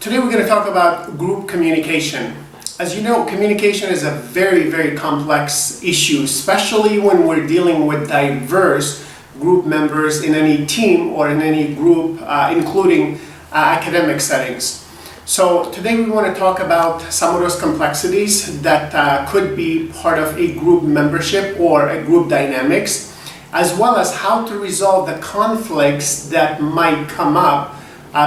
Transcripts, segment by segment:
Today we're going to talk about group communication. As you know, communication is a very, very complex issue, especially when we're dealing with diverse group members in any team or in any group, including academic settings. So today we want to talk about some of those complexities that could be part of a group membership or a group dynamics, as well as how to resolve the conflicts that might come up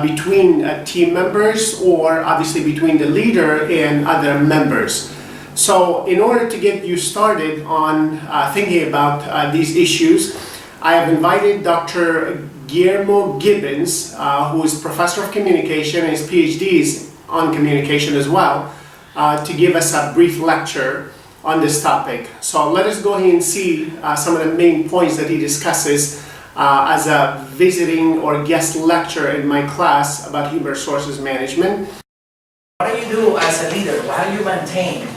between team members, or obviously between the leader and other members. So in order to get you started on thinking about these issues, I have invited Dr. Guillermo Gibens, who is professor of communication and his Ph.D. is on communication as well, to give us a brief lecture on this topic. So let us go ahead and see some of the main points that he discusses as a visiting or guest lecturer in my class about human resources management. What do you do as a leader? How do you maintain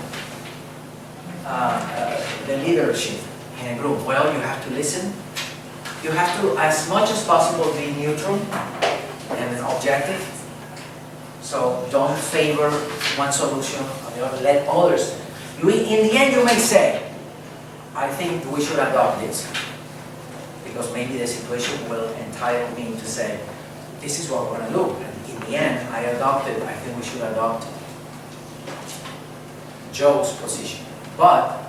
the leadership in a group? Well, you have to listen. You have to, as much as possible, be neutral and objective. So don't favor one solution or the other. Let others. In the end, you may say, I think we should adopt this, because maybe the situation will entitle me to say, this is what we're going to do. And in the end, I think we should adopt Joe's position. But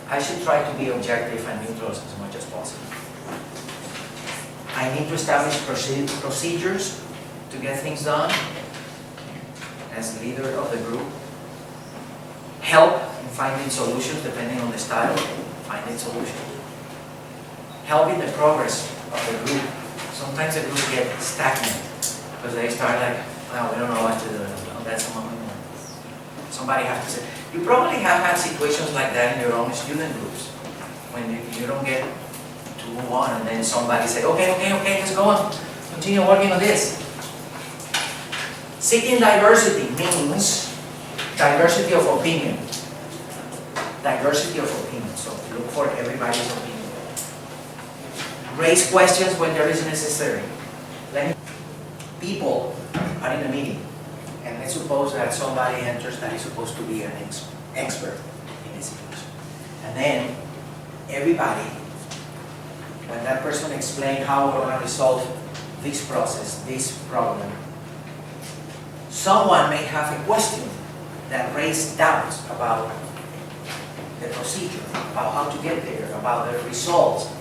I should try to be objective and neutral as much as possible. I need to establish procedures to get things done as leader of the group. Help in finding solutions depending on the style, finding solutions. Help in the progress of the group. Sometimes the group get stagnant because they start like, well, we don't know what to do. That's somebody has to say. You probably have had situations like that in your own student groups when you don't get to move on, and then somebody say, okay, let's go on, continue working on this. Seeking diversity means diversity of opinion. Diversity of opinion. So look for everybody's opinion. Raise questions when there is necessary. People are in a meeting, and let's suppose that somebody enters that is supposed to be an expert in this situation. And then everybody, when that person explains how we're going to resolve this process, this problem, someone may have a question that raises doubts about the procedure, about how to get there, about the results,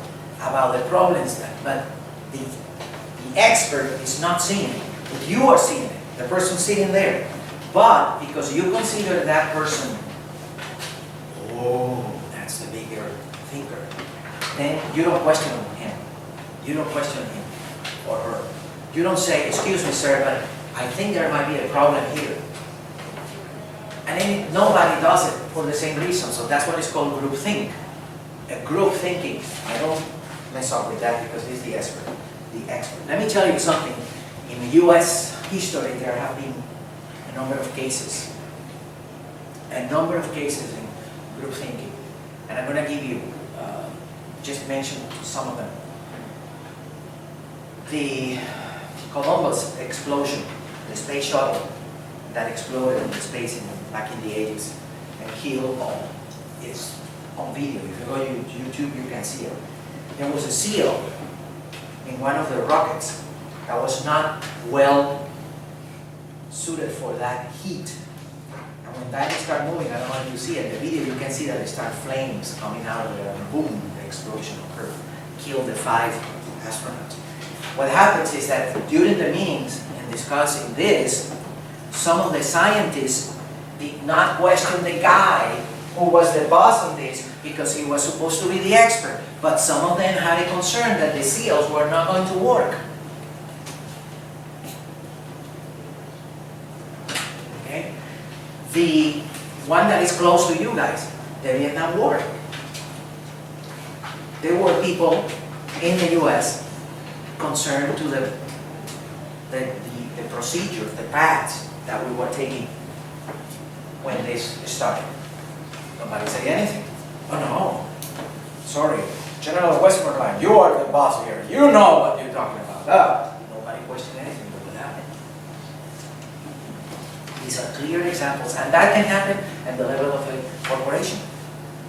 about the problems, but the expert is not seeing it, but you are seeing it, the person sitting there. But because you consider that person, oh, that's the bigger thinker, then you don't question him. You don't question him or her. You don't say, excuse me, sir, but I think there might be a problem here. And then nobody does it for the same reason. So that's what is called groupthink. A group thinking. I don't mess up with that because he's the expert. The expert. Let me tell you something. In U.S. history, there have been a number of cases. A number of cases in group thinking. And I'm going to give you, just mention some of them. The Columbus explosion, the space shuttle that exploded in space back in the 80s and killed all. It's on video. If you go to YouTube, you can see it. There was a seal in one of the rockets that was not well suited for that heat. And when that started moving, I don't know if you see it, in the video you can see that it started flames coming out of there, and boom, the explosion occurred. Killed the 5 astronauts. What happens is that during the meetings and discussing this, some of the scientists did not question the guy who was the boss on this because he was supposed to be the expert. But some of them had a concern that the seals were not going to work. Okay? The one that is close to you guys, the Vietnam War. There were people in the U.S. concerned to the procedure, the paths that we were taking when this started. Nobody said anything. Oh no, sorry, General Westmoreland, you are the boss here. You know what you're talking about. Nobody questioned anything. What would happen? These are clear examples, and that can happen at the level of a corporation.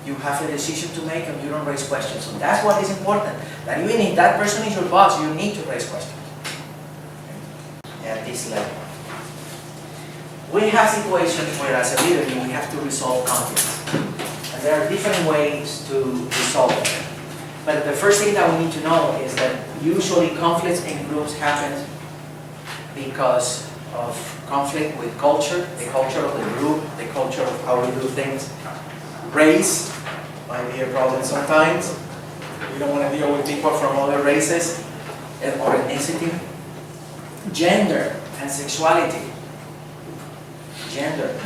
You have a decision to make and you don't raise questions. So that's what is important. That even if that person is your boss, you need to raise questions. At this level. We have situations where as a leader we have to resolve conflicts. And there are different ways to resolve them. But the first thing that we need to know is that usually conflicts in groups happen because of conflict with culture, the culture of the group, the culture of how we do things. Race might be a problem sometimes. We don't want to deal with people from other races or ethnicity. Gender and sexuality. Gender.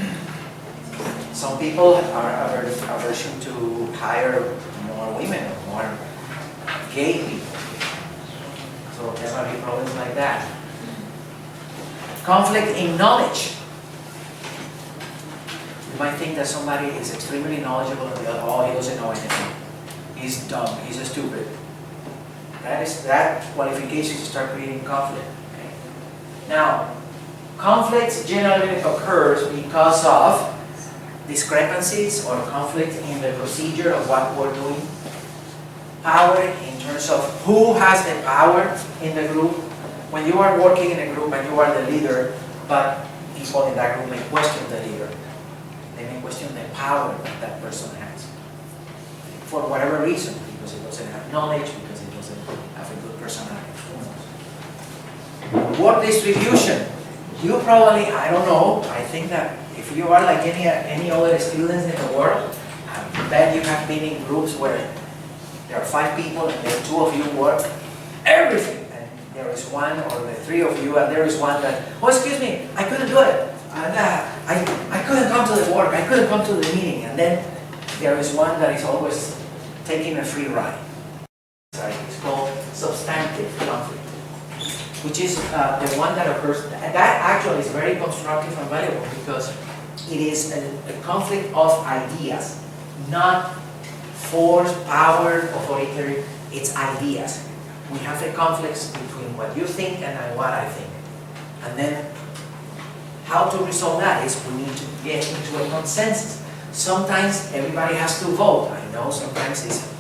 Some people are aversion to hire more women or more gay people. So there might be problems like that. Conflict in knowledge. You might think that somebody is extremely knowledgeable and the other, oh, he doesn't know anything. He's dumb, he's stupid. That qualification to start creating conflict. Okay? Now, conflicts generally occurs because of discrepancies or conflict in the procedure of what we're doing. Power in terms of who has the power in the group. When you are working in a group and you are the leader, but people in that group may question the leader. They may question the power that that person has. For whatever reason, because it doesn't have knowledge, because it doesn't have a good personality. Work distribution. You probably, I don't know, I think that if you are like any other students in the world, I bet you have been in groups where there are 5 people and then 2 of you work everything. And there is one or the 3 of you and there is one that, oh, excuse me, I couldn't do it. And I couldn't come to the work, I couldn't come to the meeting. And then there is one that is always taking a free ride. It's called substantive conflict, which is the one that occurs, and that actually is very constructive and valuable because it is a conflict of ideas, not force, power, authority, it's ideas. We have a conflict between what you think and what I think. And then how to resolve that is we need to get into a consensus. Sometimes everybody has to vote. I know sometimes it's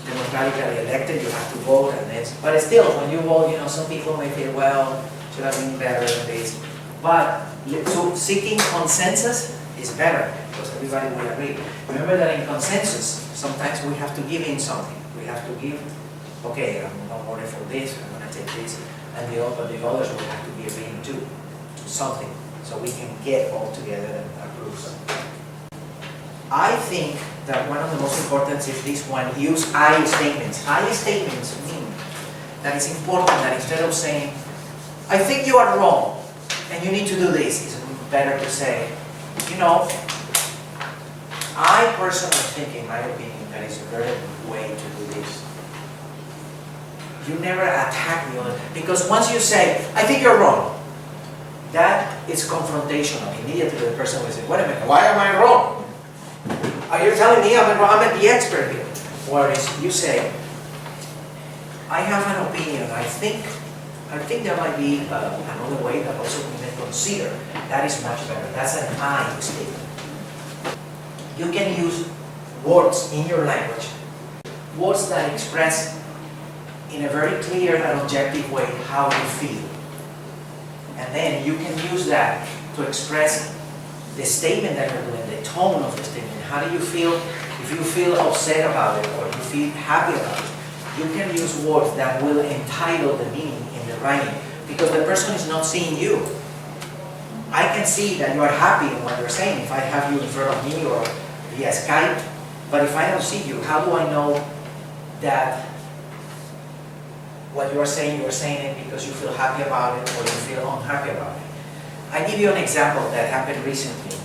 democratically elected, you have to vote, and this. But still, when you vote, you know, some people may feel, well, should have been better than this. But so seeking consensus is better because everybody will agree. Remember that in consensus, sometimes we have to give in something. We have to give, okay, I'm not voting for this, I'm going to take this, and the others will have to be agreeing to something, so we can get all together and approve something. I think that one of the most important is this one, use I statements. I statements mean that it's important that instead of saying, I think you are wrong and you need to do this, it's better to say, you know, I personally think, in my opinion, that it's a very good way to do this. You never attack the other, because once you say, I think you're wrong, that is confrontational. Immediately the person will say, wait a minute, why am I wrong? Are you telling me I'm the expert here? Whereas you say, I have an opinion, I think there might be another way that also we may consider. That is much better. That's an I statement. You can use words in your language, words that express in a very clear and objective way how you feel. And then you can use that to express the statement that you're doing, the tone of the statement. How do you feel? If you feel upset about it or you feel happy about it, you can use words that will entitle the meaning in the writing, because the person is not seeing you. I can see that you are happy in what you're saying if I have you in front of me or via Skype, but if I don't see you, how do I know that what you are saying it because you feel happy about it or you feel unhappy about it? I give you an example that happened recently.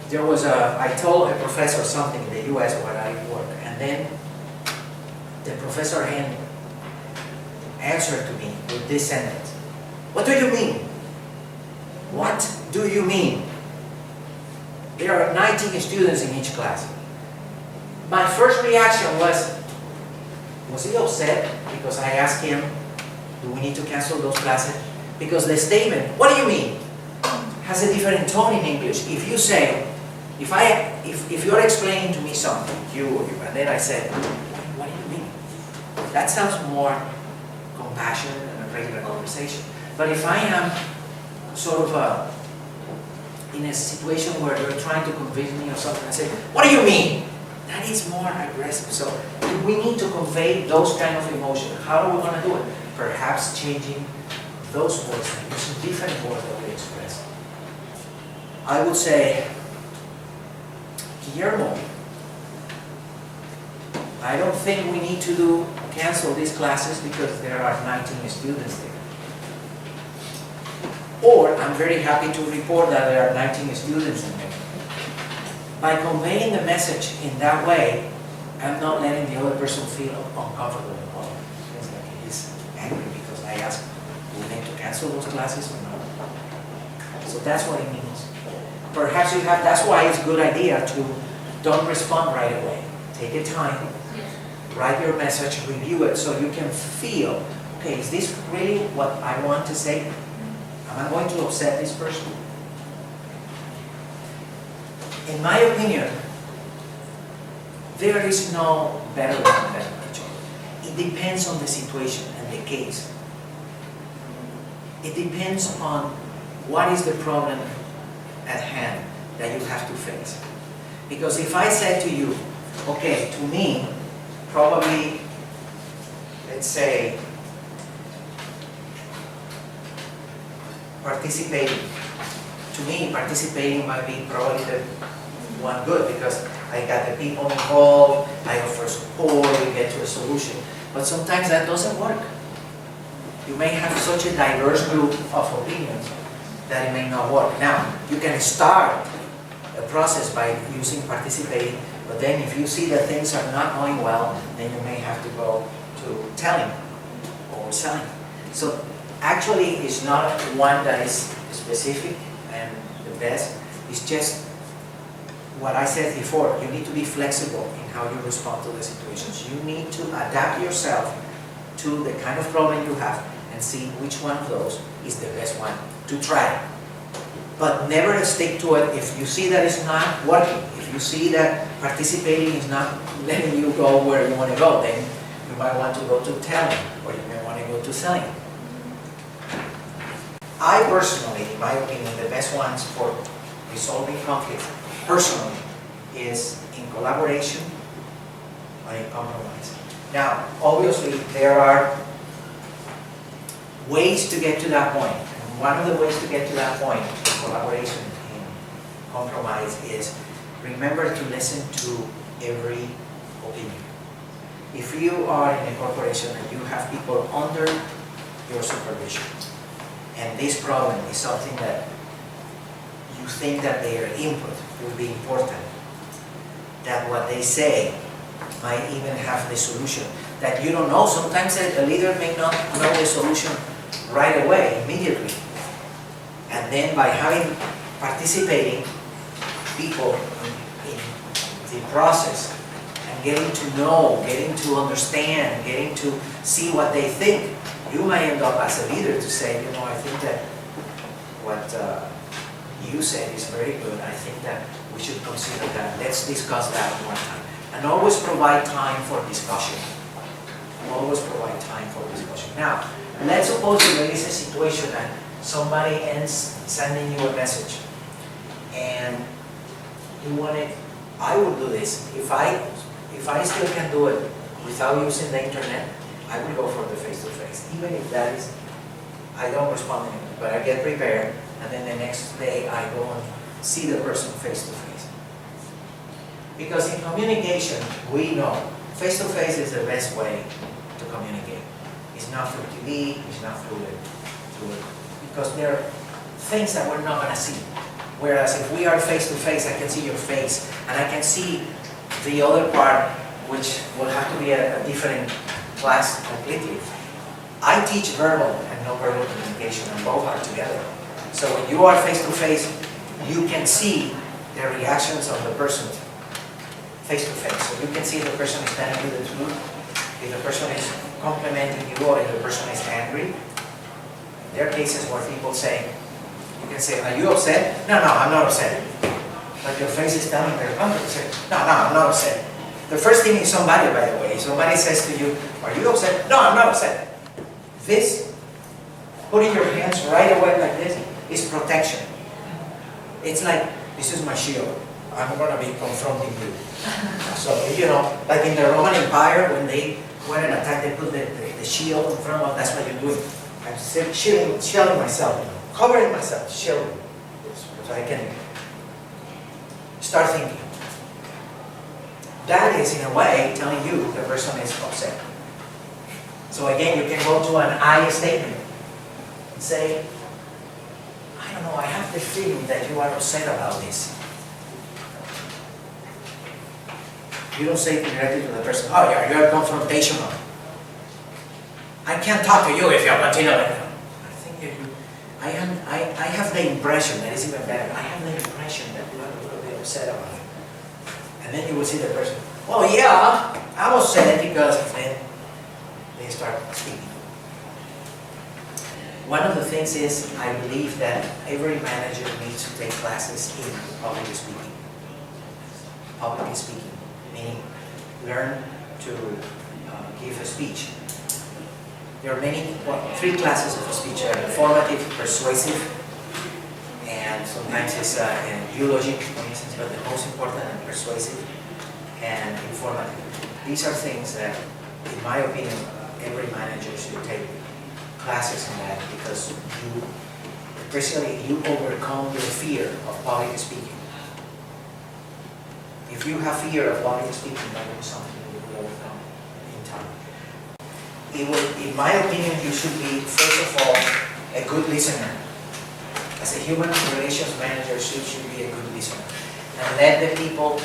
There was I told a professor something in the US where I work, and then the professor answered to me with this sentence. What do you mean? What do you mean? There are 19 students in each class. My first reaction was he upset because I asked him, do we need to cancel those classes? Because the statement, what do you mean? has a different tone in English. If you say, if you're explaining to me something, and then I said, what do you mean? That sounds more compassionate than a regular conversation. But if I am sort of in a situation where you're trying to convince me of something, I say, what do you mean? That is more aggressive. So we need to convey those kind of emotions. How are we going to do it? Perhaps changing those words and using different words that we express. I would say, Guillermo, I don't think we need to cancel these classes because there are 19 students there. Or, I'm very happy to report that there are 19 students in there. By conveying the message in that way, I'm not letting the other person feel uncomfortable. It's like he's angry because I asked, do we need to cancel those classes or not? So that's what it means. Perhaps you have, that's why it's a good idea to don't respond right away. Take your time, write your message, review it so you can feel, okay, is this really what I want to say? Am I going to upset this person? In my opinion, there is no better one than each other. It depends on the situation and the case. It depends on what is the problem at hand that you have to face. Because if I said to you, okay, to me, probably, let's say, participating. To me, participating might be probably the one good because I got the people involved, I offer support, we get to a solution. But sometimes that doesn't work. You may have such a diverse group of opinions that it may not work. Now, you can start a process by using participating, but then if you see that things are not going well, then you may have to go to telling or selling. So actually, it's not one that is specific and the best. It's just what I said before. You need to be flexible in how you respond to the situations. You need to adapt yourself to the kind of problem you have and see which one of those is the best one to try. But never stick to it if you see that it's not working. If you see that participating is not letting you go where you want to go, then you might want to go to telling or you may want to go to selling. I personally, in my opinion, the best ones for resolving conflict, personally, is in collaboration or in compromise. Now, obviously, there are ways to get to that point. And one of the ways to get to that point, in collaboration and compromise, is remember to listen to every opinion. If you are in a corporation and you have people under your supervision, and this problem is something that you think that their input will be important, that what they say might even have the solution, that you don't know. Sometimes a leader may not know the solution right away, immediately. And then by having participating people in the process and getting to know, getting to understand, getting to see what they think, you might end up as a leader to say, you know, I think that what you said is very good. I think that we should consider that. Let's discuss that one time. And always provide time for discussion. Always provide time for discussion. Now, let's suppose there is a situation that somebody ends sending you a message and you want it. I would do this. If I still can do it without using the internet, I will go for the face-to-face. Even if that is, I don't respond anymore, but I get prepared, and then the next day I go and see the person face-to-face. Because in communication, we know face-to-face is the best way to communicate. It's not through TV, it's not through it, because there are things that we're not going to see. Whereas if we are face-to-face, I can see your face, and I can see the other part, which will have to be a different class completely. I teach verbal and non-verbal communication, and both are together. So when you are face-to-face, you can see the reactions of the person face-to-face. So you can see if the person is telling you the truth, if the person is complimenting you, or if the person is angry. There are cases where people say, You can say, are you upset? No, I'm not upset. But your face is telling me, I'm upset. No, I'm not upset. The first thing is somebody, by the way, somebody says to you, are you upset? No, I'm not upset. This, putting your hands right away like this, is protection. It's like, this is my shield. I'm going to be confronting you. So, you know, like in the Roman Empire, when they went and attacked, they put the shield in front of, that's what you're doing. I'm shielding myself, covering myself, shielding. So I can start thinking. That is, in a way, telling you the person is upset. So again, you can go to an I statement and say, I don't know, I have the feeling that you are upset about this. You don't say it directly to the person, oh yeah, you're confrontational. I can't talk to you if you're continue like that. I think I have the impression, that is even better, I have the impression that you are a little bit upset about it. And then you will see the person, oh yeah, I was upset because then they start speaking. One of the things is, I believe that every manager needs to take classes in public speaking. Public speaking, meaning learn to give a speech. There are many, three classes of speech: informative, persuasive, and sometimes it's eulogy, for instance, but the most important is persuasive and informative. These are things that, in my opinion, every manager should take classes in that, because you, especially you overcome your fear of public speaking. If you have fear of public speaking, that will be something you will overcome in time. It will, in my opinion, you should be, first of all, a good listener. As a human relations manager, you should be a good listener. And let the people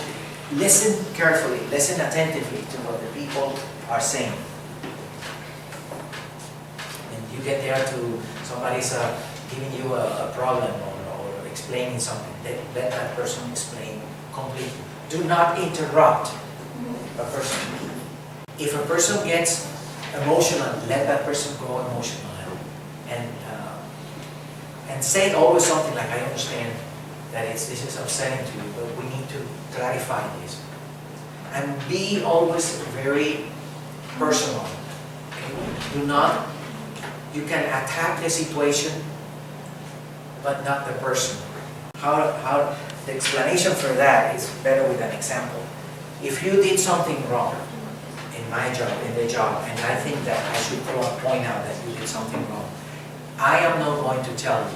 listen carefully, listen attentively to what the people are saying. You get there to, somebody's giving you a problem or explaining something, let that person explain completely. Do not interrupt a person. If a person gets emotional, let that person go emotional. And say always something like, I understand that this is upsetting to you, but we need to clarify this. And be always very personal. Okay? Do not, you can attack the situation, but not the person. How the explanation for that is better with an example. If you did something wrong in my job, in the job, and I think that I should point out that you did something wrong, I am not going to tell you,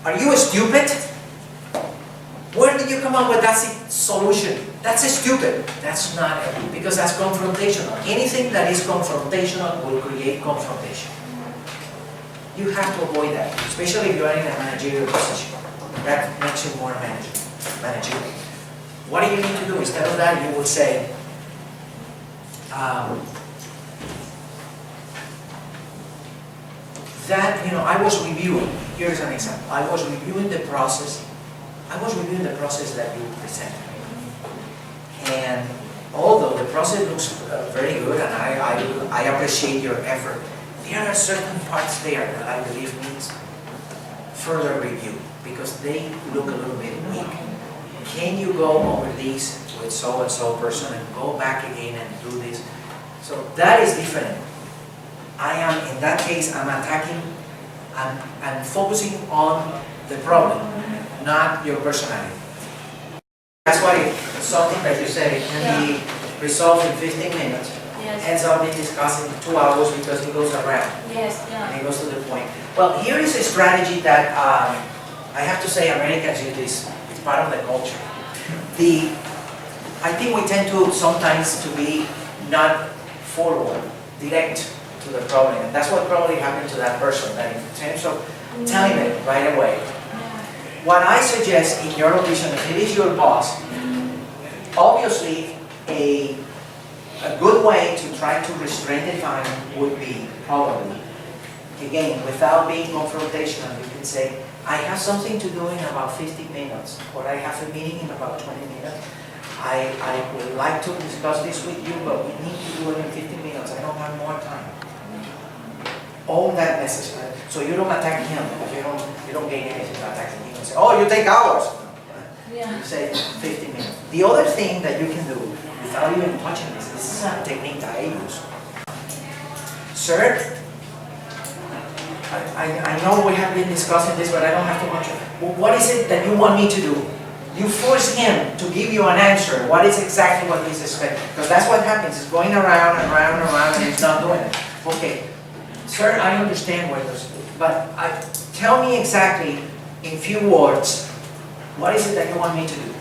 are you stupid? Where did you come up with that solution? That's stupid. That's not it, because that's confrontational. Anything that is confrontational will create confrontation. You have to avoid that, especially if you are in a managerial position. That makes you more managerial. What do you need to do? Instead of that, you will say, I was reviewing, here's an example, I was reviewing the process that you presented. And although the process looks very good, and I appreciate your effort, there are certain parts there that I believe needs further review, because they look a little bit weak. Can you go over these with so-and-so person and go back again and do this? So that is different. In that case, I'm attacking, I'm focusing on the problem, not your personality. That's why something that you say can be resolved in 15 minutes. Yes. Ends up being discussed in 2 hours because it goes around. Yes, yeah. And it goes to the point. Well, here is a strategy that I have to say Americans use this. It's part of the culture. I think we tend to sometimes to be not forward, direct to the problem. And that's what probably happened to that person, that in terms of telling it right away. What I suggest in your audition, if it is your boss, obviously a good way to try to restrain the time would be probably, again, without being confrontational, you can say, I have something to do in about 15 minutes, or I have a meeting in about 20 minutes. I would like to discuss this with you, but we need to do it in 15 minutes. I don't have more time. All that necessary. So you don't attack him, because you don't gain anything by attacking him. oh, you take hours. Yeah. You say 15 minutes. The other thing that you can do, without even touching this is a technique that I use. Sir, I know we have been discussing this, but I don't have too much. What is it that you want me to do? You force him to give you an answer. What is exactly what he's expecting? Because that's what happens. It's going around and around and around, and he's not doing it. Okay, sir, I understand what you're saying, but tell me exactly, in few words, what is it that you want me to do?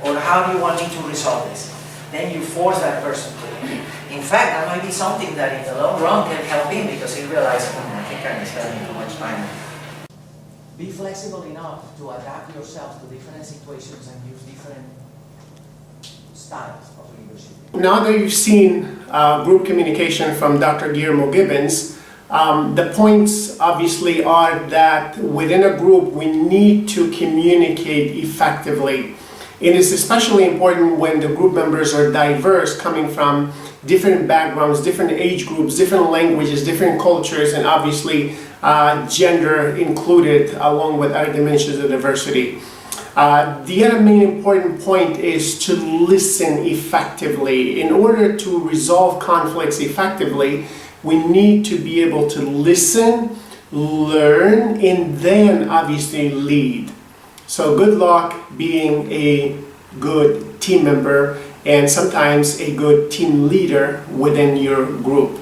Or how do you want me to resolve this? Then you force that person to do it. In fact, that might be something that in the long run can help him because he realizes, I think I'm spending too much time. Be flexible enough to adapt yourself to different situations and use different styles of leadership. Now that you've seen group communication from Dr. Guillermo Gibens, the points obviously are that within a group we need to communicate effectively. It is especially important when the group members are diverse, coming from different backgrounds, different age groups, different languages, different cultures, and obviously gender included, along with other dimensions of diversity. The other main important point is to listen effectively. In order to resolve conflicts effectively, we need to be able to listen, learn, and then obviously lead. So good luck being a good team member and sometimes a good team leader within your group.